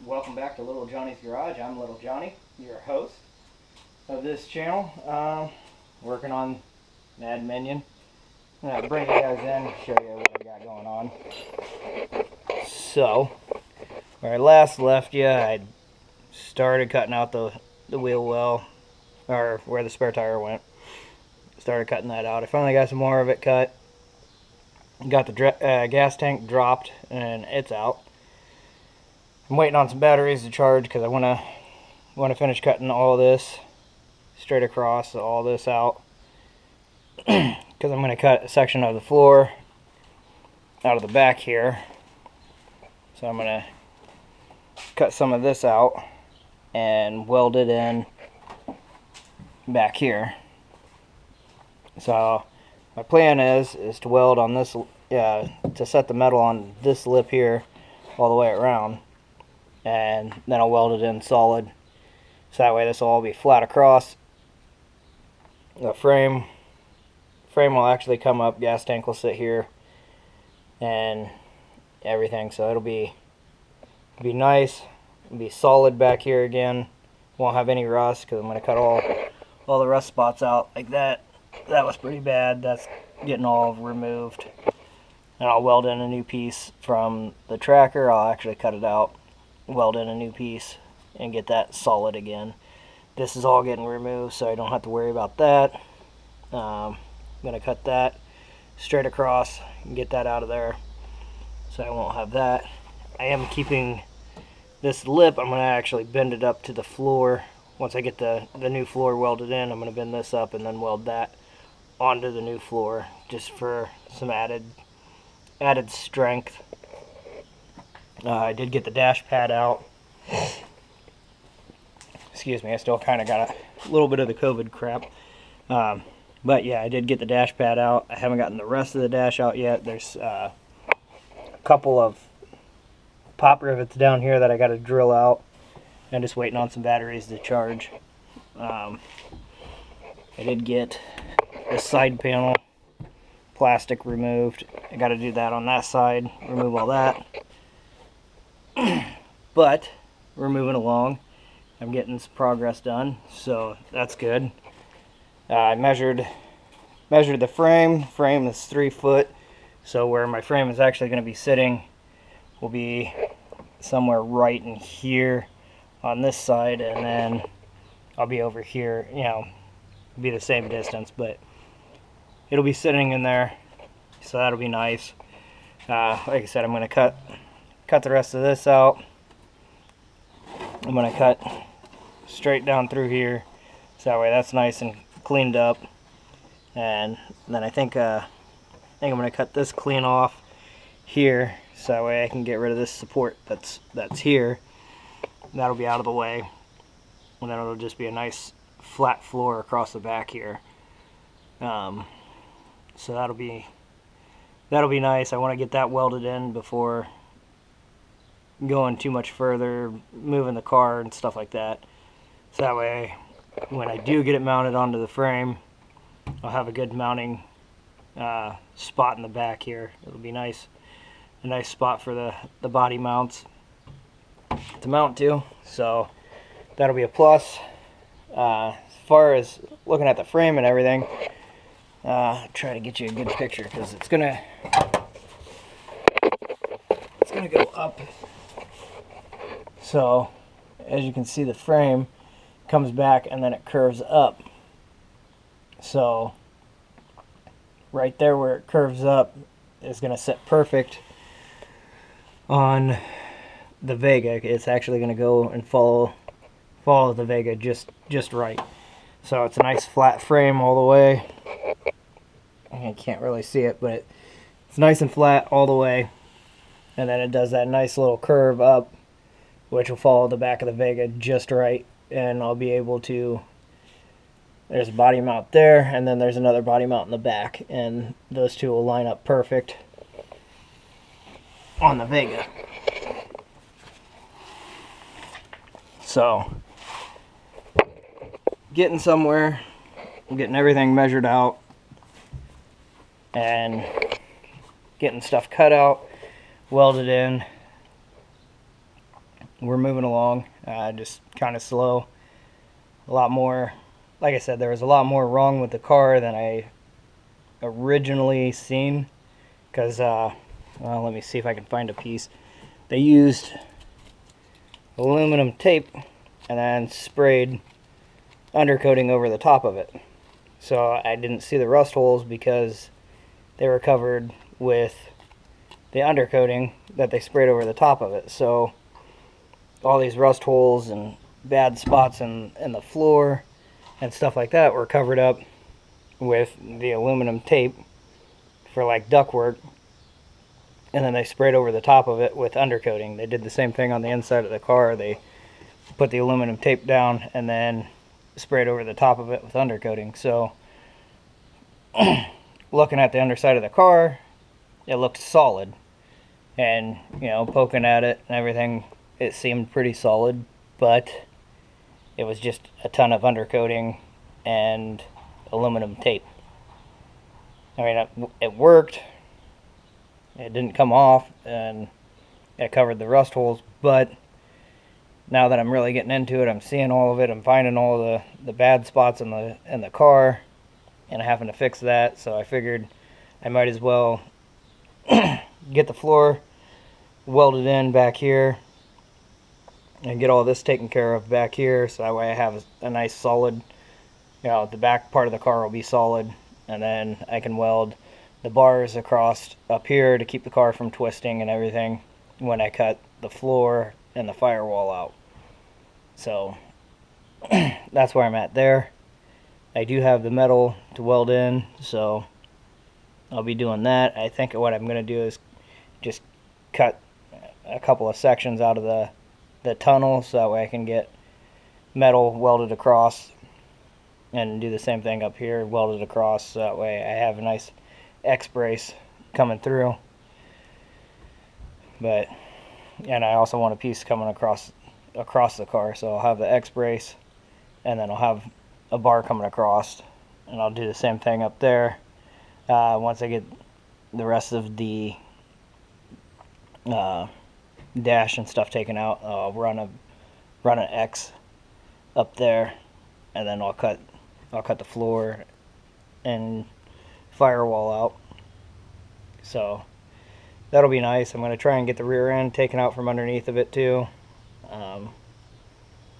Welcome back to Little Johnny's Garage. I'm Little Johnny, your host of this channel. Working on Mad Minion. I'm going to bring you guys in, show you what I got going on. So, where I last left you, I started cutting out the wheel well, or where the spare tire went. Started cutting that out. I finally got some more of it cut. Got the gas tank dropped, and it's out. I'm waiting on some batteries to charge because I want to finish cutting all this straight across, all this out, because I'm going to cut a section of the floor out of the back here. So I'm going to cut some of this out and weld it in back here. So my plan is to weld on this, to set the metal on this lip here all the way around, and then I'll weld it in solid, so that way this will all be flat across. The frame will actually come up, gas tank will sit here, and everything, so it'll be nice. It'll be solid back here again. Won't have any rust because I'm going to cut all the rust spots out like that. That was pretty bad. That's getting all removed. And I'll weld in a new piece from the tracker. I'll actually cut it out, weld in a new piece, and get that solid again. This is all getting removed, so I don't have to worry about that. I'm going to cut that straight across and get that out of there, so I won't have that. I am keeping this lip. I'm going to actually bend it up to the floor. Once I get the new floor welded in, I'm going to bend this up and then weld that onto the new floor, just for some added strength. I did get the dash pad out. Excuse me, I still kind of got a little bit of the COVID crap. But yeah, I did get the dash pad out. I haven't gotten the rest of the dash out yet. There's a couple of pop rivets down here that I got to drill out. I'm just waiting on some batteries to charge. I did get this side panel plastic removed. I got to do that on that side, remove all that. But we're moving along. I'm getting some progress done, so that's good. I measured the frame. Frame is 3 foot, so where my frame is actually going to be sitting will be somewhere right in here on this side, and then I'll be over here, be the same distance, but it'll be sitting in there, so that'll be nice. Like I said, I'm going to cut the rest of this out. I'm going to cut straight down through here, so that way that's nice and cleaned up. And then I think I'm going to cut this clean off here, so that way I can get rid of this support that's here. That'll be out of the way, and then it'll just be a nice flat floor across the back here. So that'll be nice. I want to get that welded in before going too much further, moving the car and stuff like that. So that way, when I do get it mounted onto the frame, I'll have a good mounting spot in the back here. It'll be nice, a nice spot for the body mounts to mount to. So that'll be a plus. As far as looking at the frame and everything, try to get you a good picture, because it's gonna go up. So as you can see, the frame comes back and then it curves up. So right there where it curves up is going to sit perfect on the Vega. It's actually going to go and follow the Vega just right. So it's a nice flat frame all the way. I can't really see it, but it's nice and flat all the way. And then it does that nice little curve up, which will follow the back of the Vega just right. And I'll be able to, there's a body mount there, and then there's another body mount in the back, and those two will line up perfect on the Vega. So, getting somewhere, getting everything measured out, and getting stuff cut out, welded in, we're moving along, just kind of slow. A lot more, like I said, there was a lot more wrong with the car than I originally seen. Because, well, let me see if I can find a piece. They used aluminum tape and then sprayed undercoating over the top of it. So I didn't see the rust holes because they were covered with the undercoating that they sprayed over the top of it. So all these rust holes and bad spots in the floor and stuff like that were covered up with the aluminum tape for like ductwork, and then they sprayed over the top of it with undercoating. They did the same thing on the inside of the car. They put the aluminum tape down and then sprayed over the top of it with undercoating. So looking at the underside of the car, it looked solid, and you know, poking at it and everything, it seemed pretty solid, but it was just a ton of undercoating and aluminum tape. I mean, it worked. It didn't come off, and it covered the rust holes, but now that I'm really getting into it, I'm seeing all of it. I'm finding all the bad spots in the car, and having to fix that. So I figured I might as well get the floor welded in back here and get all this taken care of back here, so that way I have a nice solid, you know, the back part of the car will be solid, and then I can weld the bars across up here to keep the car from twisting and everything when I cut the floor and the firewall out. So that's where I'm at there. I do have the metal to weld in, so I'll be doing that. I think what I'm going to do is just cut a couple of sections out of the tunnel, so that way I can get metal welded across, and do the same thing up here, welded across, so that way I have a nice X-brace coming through. But, and I also want a piece coming across the car, so I'll have the X-brace, and then I'll have a bar coming across, and I'll do the same thing up there. Once I get the rest of the dash and stuff taken out, I'll run an X up there, and then I'll cut the floor and firewall out. So that'll be nice. I'm going to try and get the rear end taken out from underneath of it too.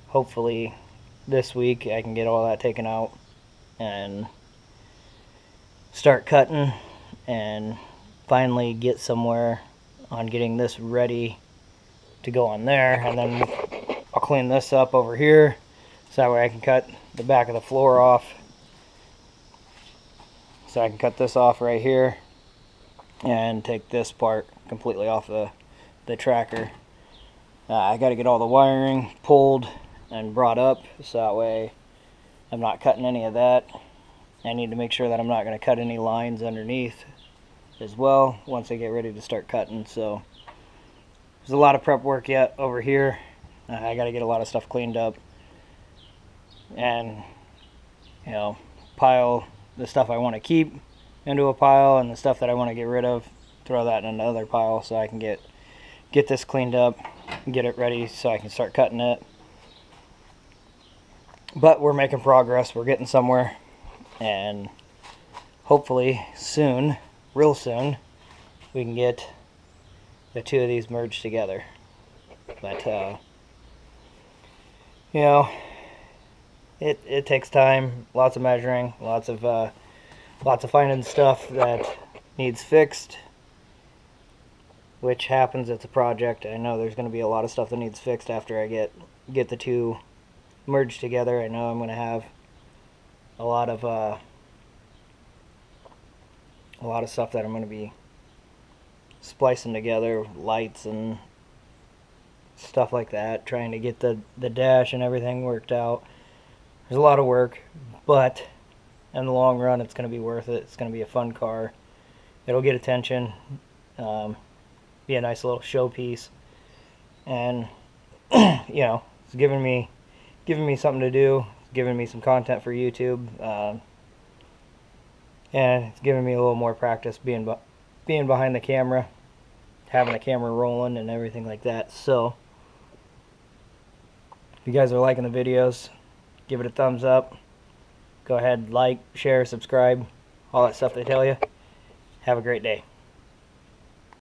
Hopefully this week I can get all that taken out and start cutting and finally get somewhere on getting this ready to go on there. And then I'll clean this up over here, so that way I can cut the back of the floor off. So I can cut this off right here and take this part completely off the tracker. I got to get all the wiring pulled and brought up, so that way I'm not cutting any of that. I need to make sure that I'm not going to cut any lines underneath as well once I get ready to start cutting. So there's a lot of prep work yet over here. I got to get a lot of stuff cleaned up and, you know, pile the stuff I want to keep into a pile, and the stuff that I want to get rid of, throw that in another pile, so I can get this cleaned up and get it ready so I can start cutting it. But we're making progress. We're getting somewhere, and hopefully soon, real soon, we can get the two of these merged together. But you know, it takes time, lots of measuring, lots of finding stuff that needs fixed, which happens. It's a project. I know there's going to be a lot of stuff that needs fixed after I get the two merged together. I know I'm going to have a lot of stuff that I'm going to be splicing together, lights and stuff like that, trying to get the dash and everything worked out. There's a lot of work, but in the long run it's going to be worth it. It's going to be a fun car. It'll get attention, be a nice little showpiece, and you know, it's giving me something to do. It's giving me some content for YouTube, and it's giving me a little more practice being behind the camera, having the camera rolling and everything like that. So If you guys are liking the videos, give it a thumbs up. Go ahead, like, share, subscribe, all that stuff they tell you. Have a great day.